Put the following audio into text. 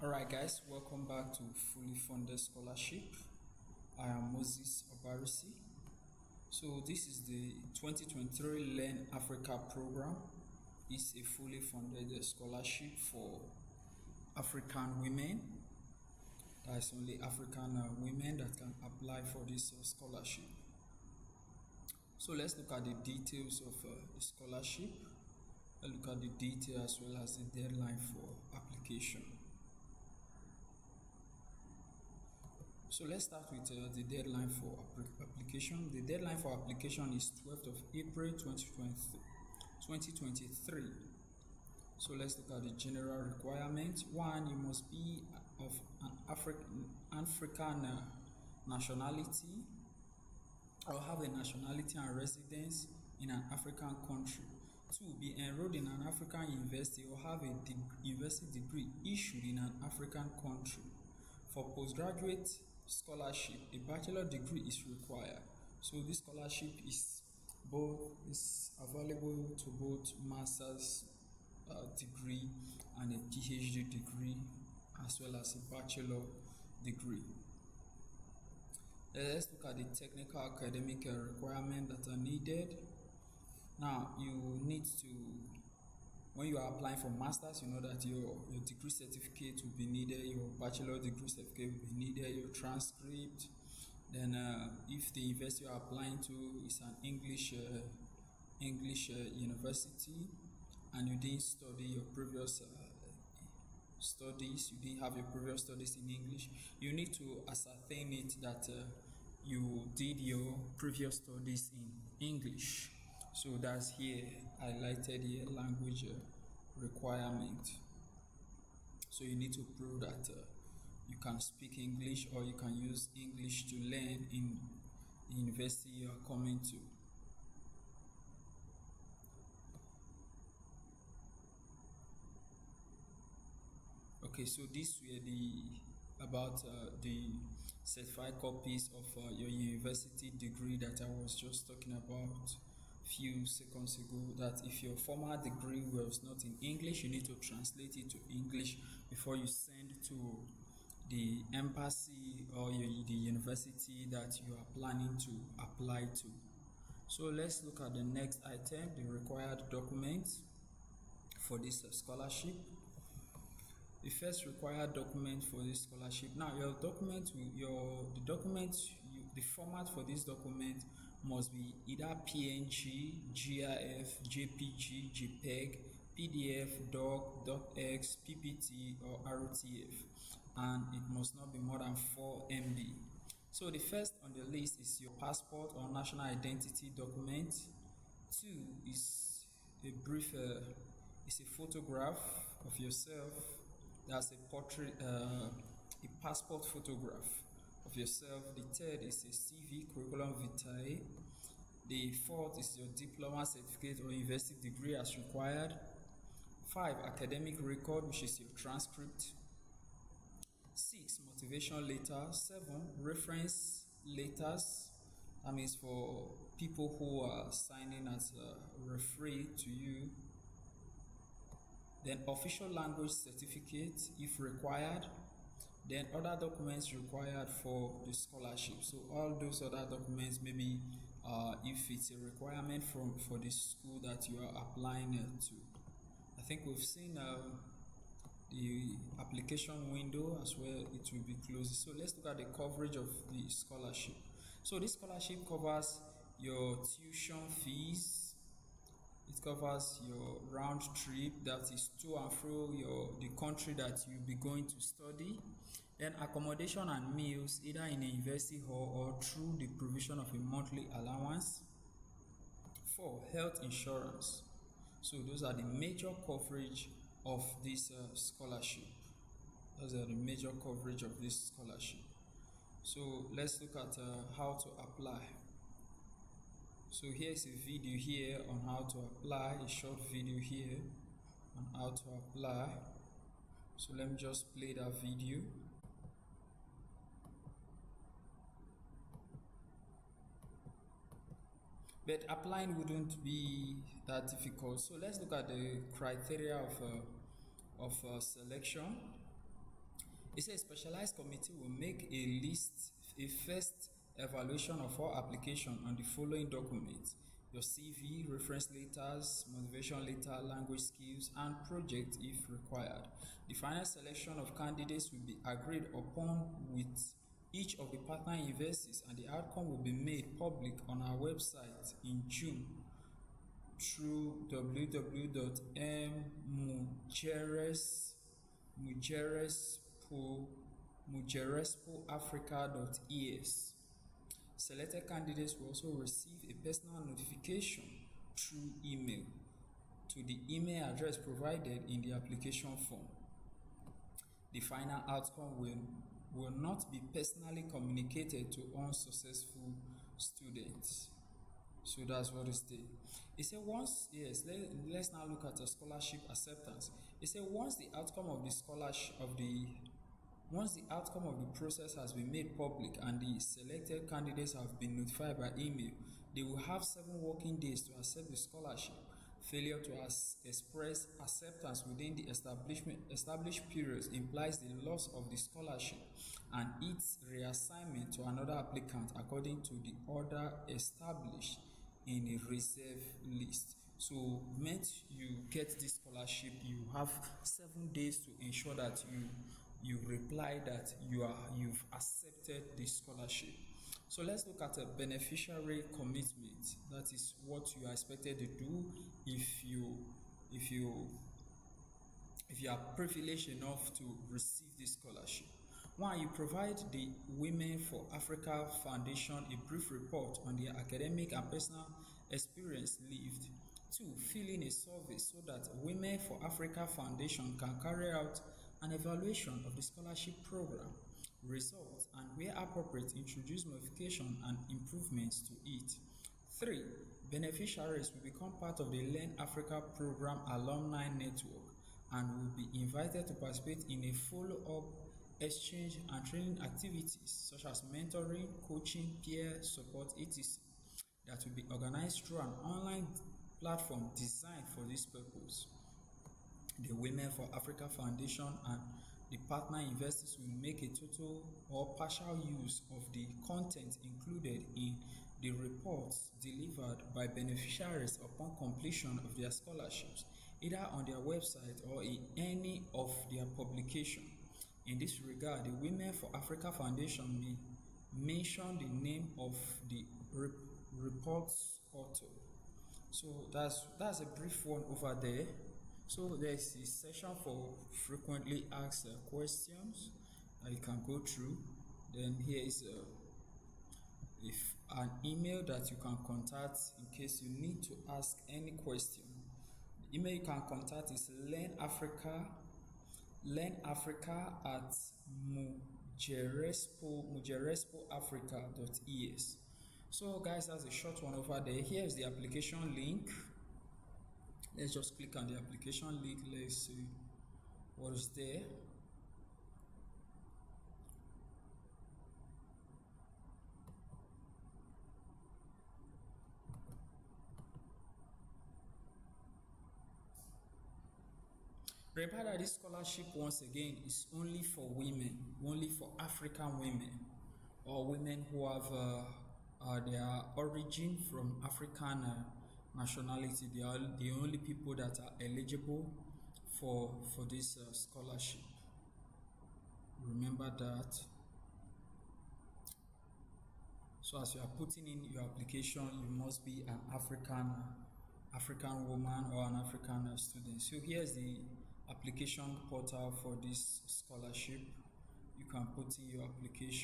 Alright guys, welcome back to Fully Funded Scholarship. I am Moses Obarisi. So this is the 2023 Learn Africa program. It's a fully funded scholarship for African women. That's only African women that can apply for this scholarship. So let's look at the details of the scholarship. Let's look at the details as well as the deadline for application. So let's start with the deadline for application. The deadline for application is 12th of April 2023. So let's look at the general requirements. One, you must be of an African nationality or have a nationality and residence in an African country. Two, be enrolled in an African university or have a university degree issued in an African country. For postgraduate scholarship, a bachelor degree is required. So this scholarship is available to both master's degree and a PhD degree as well as a bachelor degree. Let's look at the technical academic requirements that are needed. Now you need to, when you are applying for masters, you know that your degree certificate will be needed, your bachelor degree certificate will be needed, your transcript. Then if the university you are applying to is an English university and you didn't study your previous studies, you didn't have your previous studies in English, you need to ascertain it that you did your previous studies in English. So that's here highlighted here, language requirement. So you need to prove that you can speak English or you can use English to learn in the university you are coming to. Okay, so these were the certified copies of your university degree that I was just talking about few seconds ago, that if your former degree was not in English, you need to translate it to English before you send to the embassy or the university that you are planning to apply to. So let's look at the next item, the required documents for this scholarship. The first required document for this scholarship. Now your document, the format for this document must be either PNG, GIF, JPG, JPEG, PDF, DOC, DocX, PPT, or RTF, and it must not be more than 4 MB. So the first on the list is your passport or national identity document. Two is a photograph of yourself. That's a portrait, a passport photograph of yourself. The third is a CV, curriculum vitae. The fourth is your diploma, certificate, or university degree as required. 5, academic record, which is your transcript. 6, motivation letter. 7, reference letters. That means for people who are signing as a referee to you. Then official language certificate if required. Then other documents required for the scholarship. So all those other documents, maybe if it's a requirement for the school that you are applying to. I think we've seen the application window as well, it will be closed. So let's look at the coverage of the scholarship. So this scholarship covers your tuition fees. It covers your round trip, that is to and fro the country that you'll be going to study. Then accommodation and meals, either in a university hall or through the provision of a monthly allowance. 4, health insurance. So those are the major coverage of this scholarship. Those are the major coverage of this scholarship. So let's look at how to apply. So here's a video here on how to apply, a short video here on how to apply. So let me just play that video. But applying wouldn't be that difficult. So let's look at the criteria of selection. It says specialized committee will make a first evaluation of all application on the following documents: your CV, reference letters, motivation letter, language skills, and project if required. The final selection of candidates will be agreed upon with each of the partner universities, and the outcome will be made public on our website in June through www.mujerespoafrica.es. Selected candidates will also receive a personal notification through email to the email address provided in the application form. The final outcome will not be personally communicated to unsuccessful students. So that's what it says. It said let's now look at the scholarship acceptance. It said once the outcome of the process has been made public and the selected candidates have been notified by email, they will have 7 working days to accept the scholarship. Failure to express acceptance within the established periods implies the loss of the scholarship and its reassignment to another applicant according to the order established in a reserve list. So, when you get this scholarship, you have 7 days to ensure that you reply that you've accepted the scholarship. So let's look at a beneficiary commitment. That is what you are expected to do if you are privileged enough to receive this scholarship. 1. You provide the Women for Africa Foundation a brief report on their academic and personal experience lived. 2. Fill in a survey so that Women for Africa Foundation can carry out an evaluation of the scholarship program, results, and where appropriate, introduce modification and improvements to it. 3. Beneficiaries will become part of the Learn Africa program alumni network and will be invited to participate in a follow-up exchange and training activities such as mentoring, coaching, peer support, etc. that will be organized through an online platform designed for this purpose. The Women for Africa Foundation and the partner investors will make a total or partial use of the content included in the reports delivered by beneficiaries upon completion of their scholarships, either on their website or in any of their publications. In this regard, the Women for Africa Foundation may mention the name of the report's author. So that's a brief one over there. So there's a section for frequently asked questions that you can go through. Then here is an email that you can contact in case you need to ask any question. The email you can contact is learnafrica@mujerespoafrica.es. So guys, that's a short one over there. Here is the application link. Let's just click on the application link. Let's see what is there. Remember that this scholarship, once again, is only for women, only for African women, or women who have their origin from African nationality. They are the only people that are eligible for this scholarship. Remember that. So as you are putting in your application, you must be an African woman or an African student. So here's the application portal for this scholarship. You can put in your application.